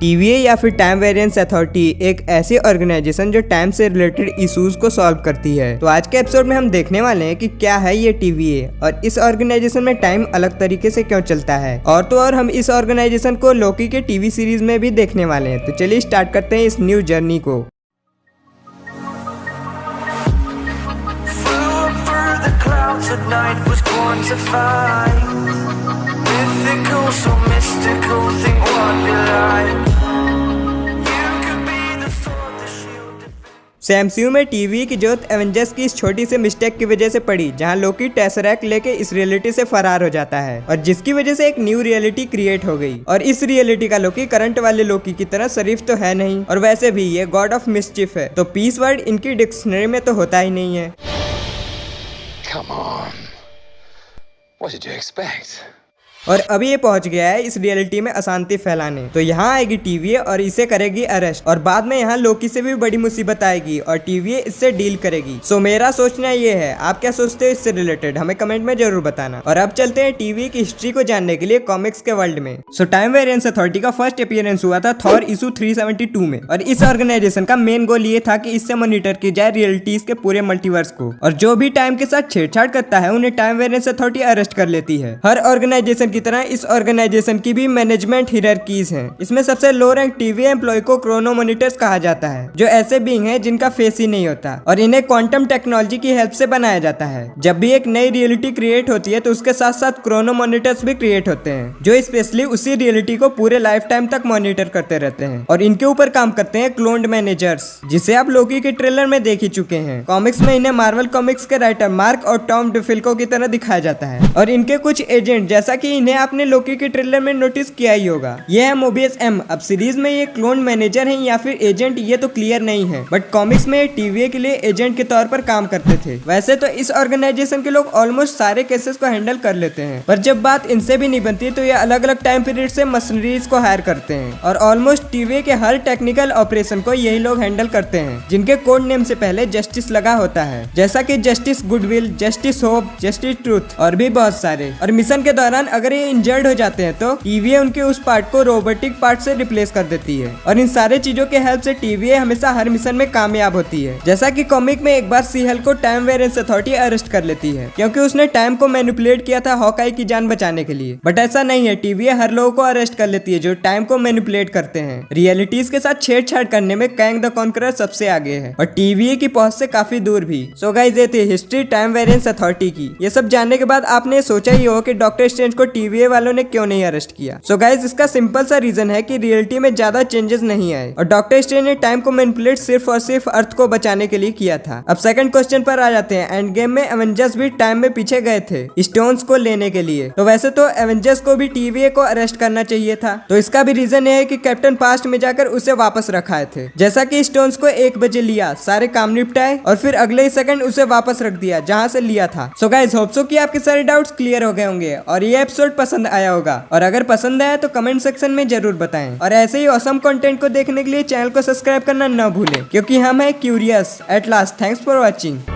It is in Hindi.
TVA या फिर टाइम वेरिएंस अथॉरिटी एक ऐसी ऑर्गेनाइजेशन जो टाइम से रिलेटेड इश्यूज को सॉल्व करती है। तो आज के एपिसोड में हम देखने वाले हैं कि क्या है ये TVA और इस ऑर्गेनाइजेशन में टाइम अलग तरीके से क्यों चलता है। और तो और हम इस ऑर्गेनाइजेशन को लोकी के टीवी सीरीज में भी देखने वाले हैं। तो चलिए स्टार्ट करते हैं इस न्यू जर्नी को। At night was born to fight. Mythical, so mystical, think what you like. You could be the sword, the shield. MCU में टीवी की जरूरत एवेंजर्स की इस छोटी सी मिस्टेक की वजह से पड़ी, जहां लोकी टेसरैक्ट लेके इस रियलिटी से फरार हो जाता है और जिसकी वजह से एक न्यू रियलिटी क्रिएट हो गई। और इस रियलिटी का लोकी करंट वाले लोकी की तरह शरीफ तो है नहीं और वैसे भी ये गॉड ऑफ मिस्चिफ है, तो पीस वर्ड इनकी डिक्शनरी में तो होता ही नहीं है। Come on. What did you expect? और अभी ये पहुंच गया है इस रियलिटी में अशांति फैलाने। तो यहाँ आएगी TVA और इसे करेगी अरेस्ट और बाद में यहाँ लोकी से भी बड़ी मुसीबत आएगी और TVA इससे डील करेगी। सो मेरा सोचना ये है, आप क्या सोचते हो इससे रिलेटेड हमें कमेंट में जरूर बताना। और अब चलते हैं TVA की हिस्ट्री को जानने के लिए कॉमिक्स के वर्ल्ड में। सो टाइम वेरिएंस अथॉरिटी का फर्स्ट अपीयरेंस हुआ था थॉर इशू 372 में और इस ऑर्गेनाइजेशन का मेन गोल ये था कि इससे मॉनिटर की जाए रियलिटीज के पूरे मल्टीवर्स को और जो भी टाइम के साथ छेड़छाड़ करता है उन्हें टाइम वेरिएंस अथॉरिटी अरेस्ट कर लेती है। हर ऑर्गेनाइजेशन की तरह इस ऑर्गेनाइजेशन की भी मैनेजमेंट हियरार्कीज हैं। इसमें सबसे लो रैंक TVA एम्प्लॉय को क्रोनो मॉनिटर्स कहा जाता है, जो ऐसे बीइंग हैं जिनका फेस ही नहीं होता और इन्हें क्वांटम टेक्नोलॉजी की हेल्प से बनाया जाता है। जब भी एक नई रियलिटी क्रिएट होती है तो उसके साथ साथ क्रोनो मॉनिटर्स भी क्रिएट होते हैं जो स्पेशली उसी रियलिटी को पूरे लाइफ टाइम तक मॉनिटर करते रहते हैं और इनके ऊपर काम करते हैं क्लोन्ड मैनेजर्स, जिसे आप लोकी के ट्रेलर में देख ही चुके हैं। कॉमिक्स में इन्हें मार्वल कॉमिक्स के राइटर मार्क और टॉम डिफिल्को की तरह दिखाया जाता है और इनके कुछ एजेंट, जैसा कि इन्हें आपने लोकी के ट्रेलर में नोटिस किया ही होगा, ये है मोबियस M। अब सीरीज में ये क्लोन मैनेजर हैं या फिर एजेंट ये तो क्लियर नहीं है, बट कॉमिक्स में ये TVA के लिए एजेंट के तौर पर काम करते थे। वैसे तो इस ऑर्गेनाइजेशन के लोग ऑलमोस्ट सारे केसेस को हैंडल कर लेते हैं, पर जब बात इनसे भी नहीं बनती तो ये अलग अलग टाइम पीरियड से मशीनरीज को हायर करते हैं और ऑलमोस्ट TVA के हर टेक्निकल ऑपरेशन को यही लोग हैंडल करते हैं, जिनके कोड नेम से पहले जस्टिस लगा होता है, जैसा कि justice goodwill, justice hope, justice truth और भी बहुत सारे। और मिशन के दौरान अगर ये इंजर्ड हो जाते हैं तो TVA उनके उस पार्ट को रोबोटिक पार्ट से रिप्लेस कर देती है और इन सारे चीजों के हेल्प से TVA हमेशा हर मिशन में कामयाब होती है। जैसा कि कॉमिक में एक बार सी-हेल को टाइम वेरिएंस अथॉरिटी अरेस्ट कर लेती है क्योंकि उसने टाइम को मैनिपुलेट किया था हॉकाई की जान बचाने के लिए, बट ऐसा नहीं है। TVA हर लोगों को अरेस्ट कर लेती है जो टाइम को मैनिपुलेट करते हैं। रियलिटीज के साथ छेड़छाड़ करने में कैंग द कॉन्करर सबसे आगे है और TVA की पहुंच से काफी दूर भी। सो गाइस, ये थी हिस्ट्री टाइम वेरिएंस अथॉरिटी की। ये सब जानने के बाद आपने सोचा ही हो कि डॉक्टर स्ट्रेंज को TVA वालों ने क्यों नहीं अरेस्ट किया। सो गाइस, इसका सिंपल सा रीजन है कि रियलिटी में ज्यादा चेंजेस नहीं आए और डॉक्टर स्ट्रेंज ने टाइम को मैनिपुलेट सिर्फ और सिर्फ अर्थ को बचाने के लिए किया था। अब सेकंड क्वेश्चन पर आ जाते हैं। एंड गेम में एवेंजर्स भी टाइम में पीछे गए थे स्टोन्स को लेने के लिए, तो वैसे तो एवेंजर्स को भी TVA को अरेस्ट करना चाहिए था। तो इसका भी रीजन है कि कैप्टन पास्ट में जाकर उसे वापस रखाए थे, जैसा कि स्टोन्स को 1 बजे लिया, सारे काम निपटाए और फिर अगले ही सेकंड उसे वापस रख दिया जहां से लिया था। सो गाइस, होप सो कि आपके सारे डाउट्स क्लियर हो गए होंगे और ये एपिसोड पसंद आया होगा और अगर पसंद आया तो कमेंट सेक्शन में जरूर बताएं और ऐसे ही ऑसम कंटेंट को देखने के लिए चैनल को सब्सक्राइब करना न भूलें क्योंकि हम हैं curious at last. Thanks for watching.